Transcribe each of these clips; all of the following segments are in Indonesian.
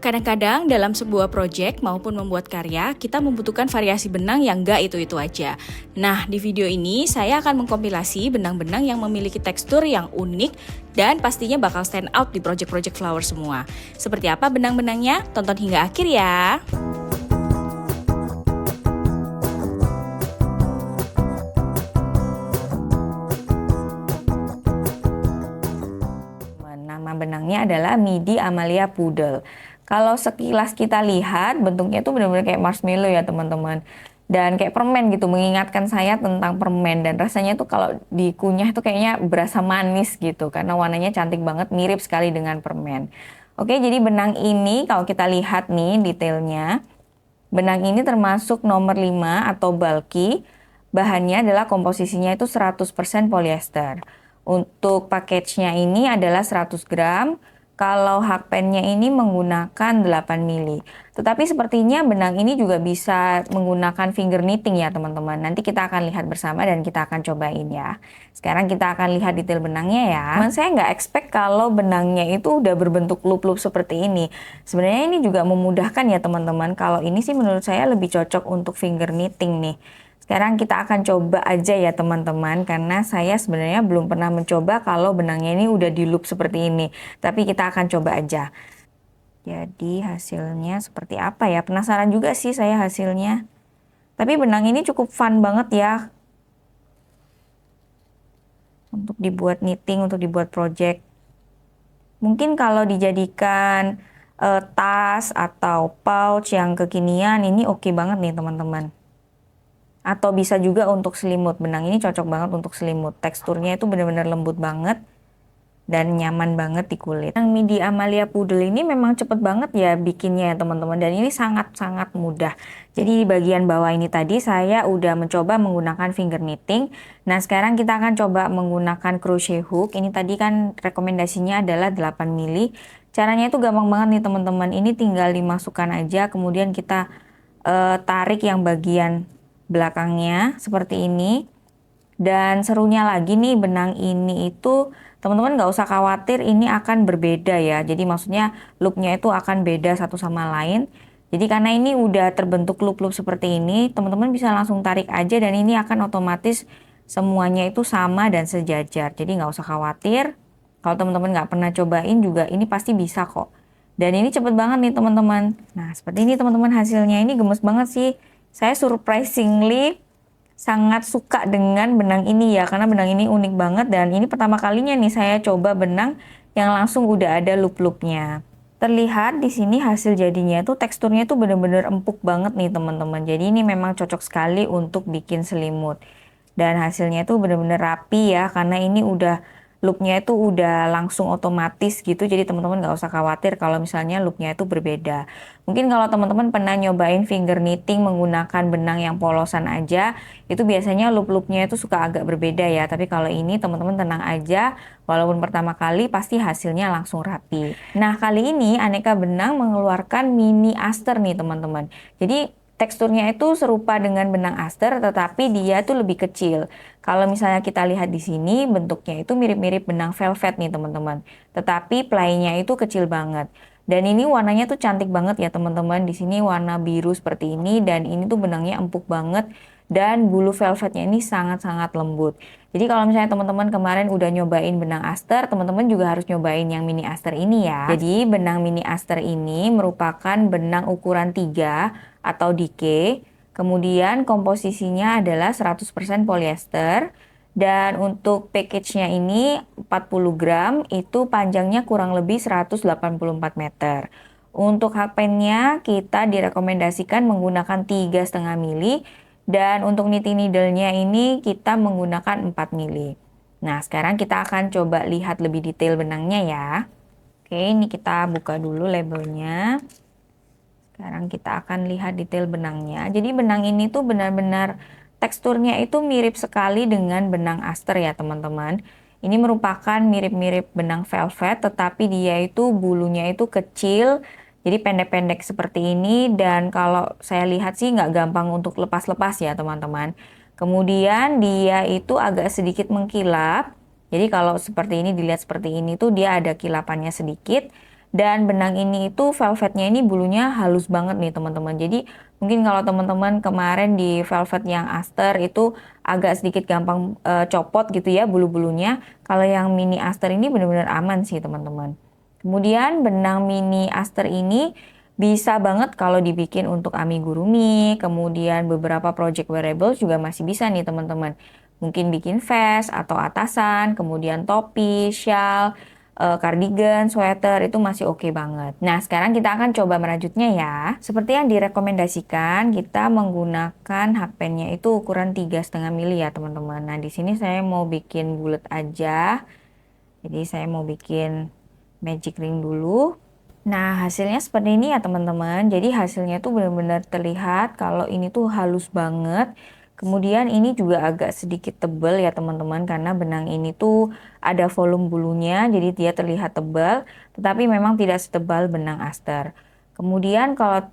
Kadang-kadang dalam sebuah proyek maupun membuat karya, kita membutuhkan variasi benang yang nggak itu-itu aja. Nah, di video ini saya akan mengkompilasi benang-benang yang memiliki tekstur yang unik dan pastinya bakal stand out di proyek-proyek flower semua. Seperti apa benang-benangnya? Tonton hingga akhir ya! Nama benangnya adalah Midi Amalia Poodle. Kalau sekilas kita lihat, bentuknya tuh benar-benar kayak marshmallow ya teman-teman. Dan kayak permen gitu, mengingatkan saya tentang permen. Dan rasanya tuh kalau dikunyah tuh kayaknya berasa manis gitu. Karena warnanya cantik banget, mirip sekali dengan permen. Oke, jadi benang ini kalau kita lihat nih detailnya. Benang ini termasuk nomor 5 atau bulky. Bahannya adalah komposisinya itu 100% polyester. Untuk package-nya ini adalah 100 gram. Kalau hakpennya ini menggunakan 8 mili. Tetapi sepertinya benang ini juga bisa menggunakan finger knitting ya teman-teman. Nanti kita akan lihat bersama dan kita akan cobain ya. Sekarang kita akan lihat detail benangnya ya. Saya nggak expect kalau benangnya itu udah berbentuk loop-loop seperti ini. Sebenarnya ini juga memudahkan ya teman-teman. Kalau ini sih menurut saya lebih cocok untuk finger knitting nih. Sekarang kita akan coba aja ya teman-teman, karena saya sebenarnya belum pernah mencoba kalau benangnya ini udah di loop seperti ini. Tapi kita akan coba aja. Jadi hasilnya seperti apa ya? Penasaran juga sih saya hasilnya. Tapi benang ini cukup fun banget ya. Untuk dibuat knitting, untuk dibuat project. Mungkin kalau dijadikan tas atau pouch yang kekinian, ini oke banget nih teman-teman. Atau bisa juga untuk selimut. Benang ini cocok banget untuk selimut. Teksturnya itu benar-benar lembut banget dan nyaman banget di kulit. Yang Midi Amalia Poodle ini memang cepet banget ya bikinnya ya teman-teman. Dan ini sangat-sangat mudah. Jadi di bagian bawah ini tadi saya udah mencoba menggunakan finger knitting. Nah sekarang kita akan coba menggunakan crochet hook. Ini tadi kan rekomendasinya adalah 8 mili. Caranya itu gampang banget nih teman-teman. Ini tinggal dimasukkan aja. Kemudian kita tarik yang bagian belakangnya seperti ini. Dan serunya lagi nih benang ini itu teman-teman nggak usah khawatir ini akan berbeda ya. Jadi maksudnya loopnya itu akan beda satu sama lain. Jadi karena ini udah terbentuk loop-loop seperti ini, teman-teman bisa langsung tarik aja dan ini akan otomatis semuanya itu sama dan sejajar. Jadi nggak usah khawatir. Kalau teman-teman nggak pernah cobain juga ini pasti bisa kok. Dan ini cepet banget nih teman-teman. Nah seperti ini teman-teman hasilnya, ini gemes banget sih. Saya surprisingly sangat suka dengan benang ini ya, karena benang ini unik banget dan ini pertama kalinya nih saya coba benang yang langsung udah ada loop-loopnya. Terlihat di sini hasil jadinya tuh teksturnya tuh bener-bener empuk banget nih teman-teman. Jadi ini memang cocok sekali untuk bikin selimut. Dan hasilnya tuh bener-bener rapi ya, karena ini udah loopnya itu udah langsung otomatis gitu. Jadi teman-teman nggak usah khawatir kalau misalnya loopnya itu berbeda. Mungkin kalau teman-teman pernah nyobain finger knitting menggunakan benang yang polosan aja, itu biasanya loop-loopnya itu suka agak berbeda ya. Tapi kalau ini teman-teman tenang aja, walaupun pertama kali pasti hasilnya langsung rapi. Nah kali ini Aneka Benang mengeluarkan mini aster nih teman-teman. Jadi teksturnya itu serupa dengan benang aster, tetapi dia tuh lebih kecil. Kalau misalnya kita lihat di sini, bentuknya itu mirip-mirip benang velvet nih teman-teman. Tetapi playnya itu kecil banget. Dan ini warnanya tuh cantik banget ya teman-teman. Di sini warna biru seperti ini, dan ini tuh benangnya empuk banget. Dan bulu velvetnya ini sangat-sangat lembut. Jadi kalau misalnya teman-teman kemarin udah nyobain benang aster, teman-teman juga harus nyobain yang mini aster ini ya. Jadi benang mini aster ini merupakan benang ukuran 3 atau decay. Kemudian komposisinya adalah 100% polyester. Dan untuk package-nya ini 40 gram, itu panjangnya kurang lebih 184 meter. Untuk hakpennya kita direkomendasikan menggunakan 3,5 mili. Dan untuk knitting needle-nya ini kita menggunakan 4 mili. Nah, sekarang kita akan coba lihat lebih detail benangnya ya. Oke, ini kita buka dulu labelnya. Sekarang kita akan lihat detail benangnya. Jadi benang ini tuh benar-benar teksturnya itu mirip sekali dengan benang aster ya teman-teman. Ini merupakan mirip-mirip benang velvet, tetapi dia itu bulunya itu kecil. Jadi pendek-pendek seperti ini, dan kalau saya lihat sih nggak gampang untuk lepas-lepas ya teman-teman. Kemudian dia itu agak sedikit mengkilap. Jadi kalau seperti ini dilihat seperti ini tuh dia ada kilapannya sedikit. Dan benang ini itu velvetnya ini bulunya halus banget nih teman-teman. Jadi mungkin kalau teman-teman kemarin di velvet yang aster itu agak sedikit gampang copot gitu ya bulu-bulunya. Kalau yang mini aster ini benar-benar aman sih teman-teman. Kemudian benang mini aster ini bisa banget kalau dibikin untuk amigurumi, kemudian beberapa project wearable juga masih bisa nih teman-teman. Mungkin bikin vest atau atasan, kemudian topi, shawl, cardigan, sweater itu masih oke banget. Nah, sekarang kita akan coba merajutnya ya. Seperti yang direkomendasikan, kita menggunakan hakpennya itu ukuran 3,5 mili ya teman-teman. Nah, di sini saya mau bikin bulat aja. Jadi saya mau bikin magic ring dulu. Nah, hasilnya seperti ini ya teman-teman. Jadi hasilnya tuh benar-benar terlihat kalau ini tuh halus banget. Kemudian ini juga agak sedikit tebal ya teman-teman karena benang ini tuh ada volume bulunya jadi dia terlihat tebal, tetapi memang tidak setebal benang aster. Kemudian kalau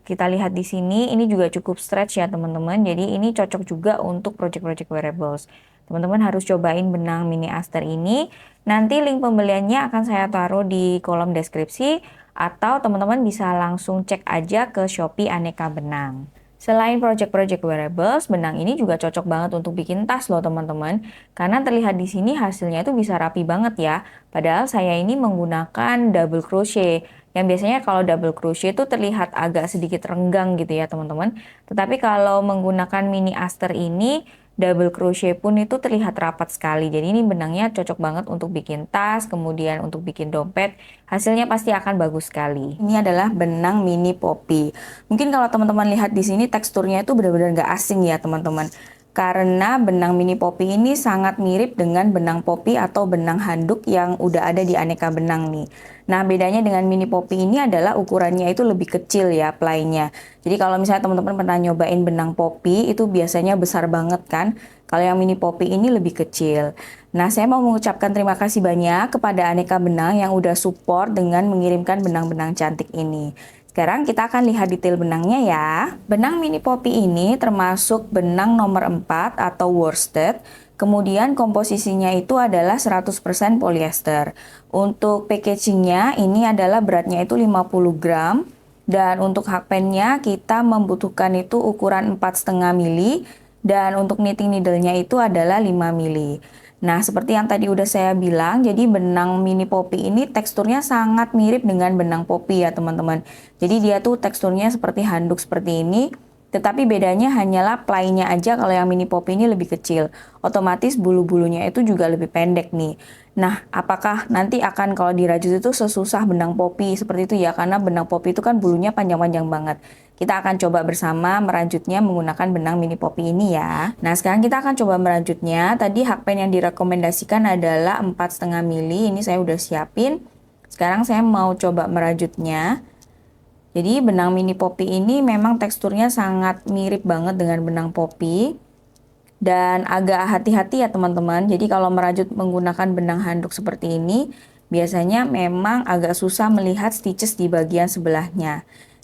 kita lihat di sini ini juga cukup stretch ya teman-teman. Jadi ini cocok juga untuk project-project wearables. Teman-teman harus cobain benang mini aster ini. Nanti link pembeliannya akan saya taruh di kolom deskripsi atau teman-teman bisa langsung cek aja ke Shopee Aneka Benang. Selain project-project wearables, benang ini juga cocok banget untuk bikin tas loh teman-teman. Karena terlihat di sini hasilnya itu bisa rapi banget ya. Padahal saya ini menggunakan double crochet. Yang biasanya kalau double crochet itu terlihat agak sedikit renggang gitu ya teman-teman. Tetapi kalau menggunakan mini aster ini, double crochet pun itu terlihat rapat sekali. Jadi ini benangnya cocok banget untuk bikin tas, kemudian untuk bikin dompet. Hasilnya pasti akan bagus sekali. Ini adalah benang mini poppy. Mungkin kalau teman-teman lihat di sini teksturnya itu benar-benar nggak asing ya teman-teman. Karena benang mini poppy ini sangat mirip dengan benang poppy atau benang handuk yang udah ada di aneka benang nih. Nah, bedanya dengan mini poppy ini adalah ukurannya itu lebih kecil ya ply-nya. Jadi kalau misalnya teman-teman pernah nyobain benang poppy itu biasanya besar banget kan. Kalau yang mini poppy ini lebih kecil. Nah, saya mau mengucapkan terima kasih banyak kepada Aneka Benang yang udah support dengan mengirimkan benang-benang cantik ini. Sekarang kita akan lihat detail benangnya ya. Benang mini poppy ini termasuk benang nomor 4 atau worsted. Kemudian komposisinya itu adalah 100% polyester. Untuk packagingnya ini adalah beratnya itu 50 gram. Dan untuk hakpennya kita membutuhkan itu ukuran 4,5 mili. Dan untuk knitting needle-nya itu adalah 5 mili. Nah, seperti yang tadi udah saya bilang, jadi benang mini poppy ini teksturnya sangat mirip dengan benang poppy ya teman-teman. Jadi dia tuh teksturnya seperti handuk seperti ini, tetapi bedanya hanyalah ply-nya aja kalau yang mini poppy ini lebih kecil. Otomatis bulu-bulunya itu juga lebih pendek nih. Nah, apakah nanti akan kalau dirajut itu sesusah benang poppy seperti itu ya? Karena benang poppy itu kan bulunya panjang-panjang banget. Kita akan coba bersama merajutnya menggunakan benang mini poppy ini ya. Nah, sekarang kita akan coba merajutnya. Tadi hakpen yang direkomendasikan adalah 4,5 mili. Ini saya udah siapin. Sekarang saya mau coba merajutnya. Jadi benang mini poppy ini memang teksturnya sangat mirip banget dengan benang poppy. Dan agak hati-hati ya teman-teman. Jadi kalau merajut menggunakan benang handuk seperti ini, biasanya memang agak susah melihat stitches di bagian sebelahnya.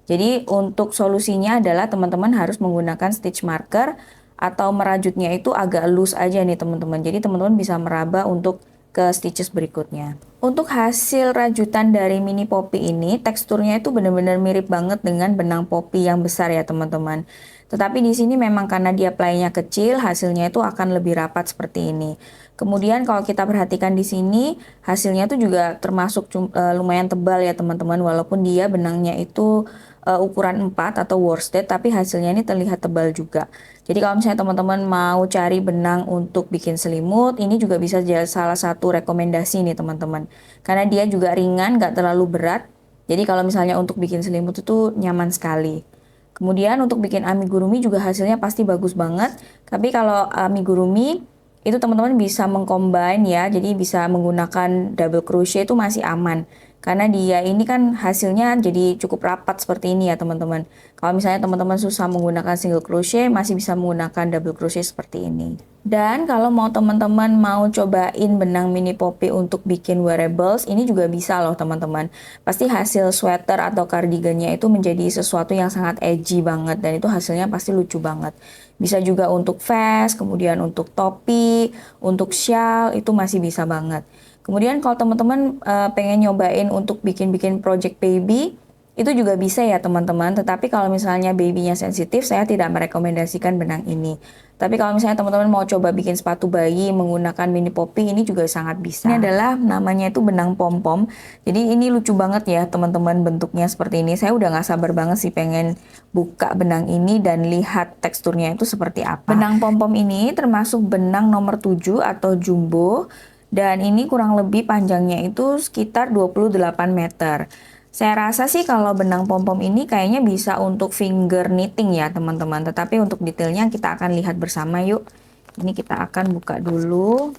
Jadi untuk solusinya adalah teman-teman harus menggunakan stitch marker atau merajutnya itu agak loose aja nih teman-teman. Jadi teman-teman bisa meraba untuk ke stitches berikutnya. Untuk hasil rajutan dari mini poppy ini, teksturnya itu benar-benar mirip banget dengan benang poppy yang besar ya teman-teman. Tetapi di sini memang karena dia ply-nya kecil, hasilnya itu akan lebih rapat seperti ini. Kemudian kalau kita perhatikan di sini, hasilnya itu juga termasuk lumayan tebal ya teman-teman, walaupun dia benangnya itu ukuran 4 atau worsted, tapi hasilnya ini terlihat tebal juga. Jadi kalau misalnya teman-teman mau cari benang untuk bikin selimut, ini juga bisa jadi salah satu rekomendasi nih teman-teman. Karena dia juga ringan, nggak terlalu berat. Jadi kalau misalnya untuk bikin selimut itu nyaman sekali. Kemudian untuk bikin amigurumi juga hasilnya pasti bagus banget. Tapi kalau amigurumi itu teman-teman bisa mengcombine ya, jadi bisa menggunakan double crochet itu masih aman. Karena dia ini kan hasilnya jadi cukup rapat seperti ini ya teman-teman. Kalau misalnya teman-teman susah menggunakan single crochet, masih bisa menggunakan double crochet seperti ini. Dan kalau mau teman-teman mau cobain benang mini poppy untuk bikin wearables, ini juga bisa loh teman-teman. Pasti hasil sweater atau cardigannya itu menjadi sesuatu yang sangat edgy banget, dan itu hasilnya pasti lucu banget. Bisa juga untuk vest, kemudian untuk topi, untuk shawl, itu masih bisa banget. Kemudian kalau teman-teman pengen nyobain untuk bikin-bikin project baby, itu juga bisa ya teman-teman. Tetapi kalau misalnya babynya sensitif, saya tidak merekomendasikan benang ini. Tapi kalau misalnya teman-teman mau coba bikin sepatu bayi menggunakan mini poppy, ini juga sangat bisa. Ini adalah namanya itu benang pom-pom. Jadi ini lucu banget ya teman-teman, bentuknya seperti ini. Saya udah gak sabar banget sih pengen buka benang ini dan lihat teksturnya itu seperti apa. Benang pom-pom ini termasuk benang nomor 7 atau jumbo. Dan ini kurang lebih panjangnya itu sekitar 28 meter. Saya rasa sih kalau benang pom-pom ini kayaknya bisa untuk finger knitting ya teman-teman. Tetapi untuk detailnya kita akan lihat bersama yuk. Ini kita akan buka dulu.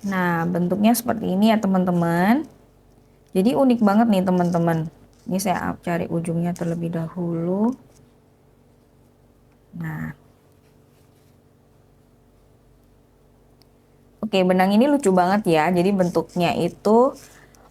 Nah, bentuknya seperti ini ya teman-teman. Jadi unik banget nih teman-teman. Ini saya cari ujungnya terlebih dahulu. Nah. Oke, benang ini lucu banget ya. Jadi bentuknya itu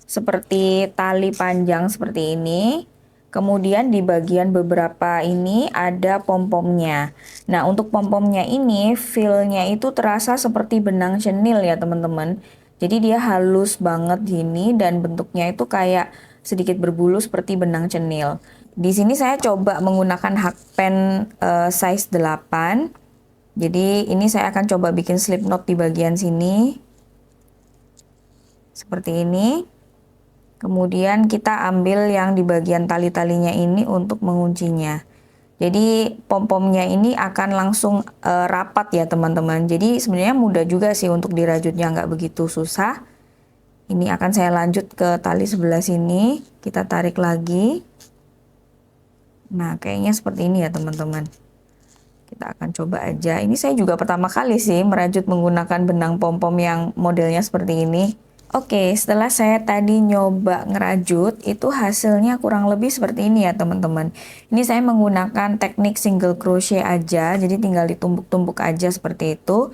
seperti tali panjang seperti ini. Kemudian di bagian beberapa ini ada pom-pomnya. Nah, untuk pom-pomnya ini feel-nya itu terasa seperti benang chenille ya teman-teman. Jadi dia halus banget gini dan bentuknya itu kayak sedikit berbulu seperti benang chenille. Di sini saya coba menggunakan hakpen size 8. Jadi ini saya akan coba bikin slip knot di bagian sini. Seperti ini. Kemudian kita ambil yang di bagian tali-talinya ini untuk menguncinya. Jadi pom-pomnya ini akan langsung rapat ya teman-teman. Jadi sebenarnya mudah juga sih untuk dirajutnya, nggak begitu susah. Ini akan saya lanjut ke tali sebelah sini. Kita tarik lagi. Nah kayaknya seperti ini ya teman-teman. Kita akan coba aja. Ini saya juga pertama kali sih merajut menggunakan benang pom-pom yang modelnya seperti ini. Oke, setelah saya tadi nyoba ngerajut, itu hasilnya kurang lebih seperti ini ya teman-teman. Ini saya menggunakan teknik single crochet aja, jadi tinggal ditumbuk-tumbuk aja seperti itu.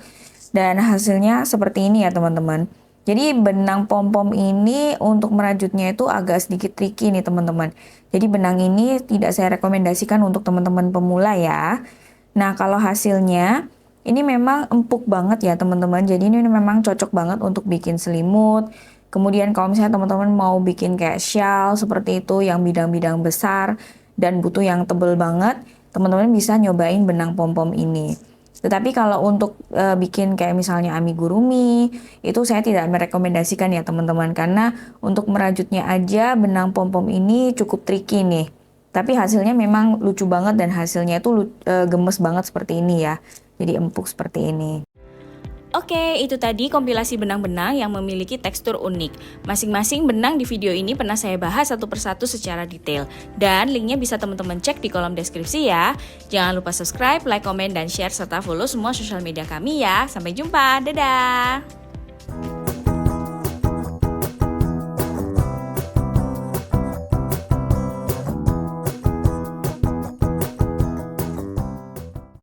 Dan hasilnya seperti ini ya teman-teman. Jadi benang pom-pom ini untuk merajutnya itu agak sedikit tricky nih teman-teman. Jadi benang ini tidak saya rekomendasikan untuk teman-teman pemula ya. Nah, kalau hasilnya ini memang empuk banget ya teman-teman. Jadi ini memang cocok banget untuk bikin selimut. Kemudian kalau misalnya teman-teman mau bikin kayak shawl seperti itu yang bidang-bidang besar dan butuh yang tebel banget, teman-teman bisa nyobain benang pom-pom ini. Tetapi kalau untuk bikin kayak misalnya amigurumi, itu saya tidak merekomendasikan ya teman-teman. Karena untuk merajutnya aja benang pom-pom ini cukup tricky nih. Tapi hasilnya memang lucu banget dan hasilnya itu gemes banget seperti ini ya. Jadi empuk seperti ini. Oke, itu tadi kompilasi benang-benang yang memiliki tekstur unik. Masing-masing benang di video ini pernah saya bahas satu persatu secara detail. Dan linknya bisa teman-teman cek di kolom deskripsi ya. Jangan lupa subscribe, like, komen, dan share, serta follow semua sosial media kami ya. Sampai jumpa, dadah!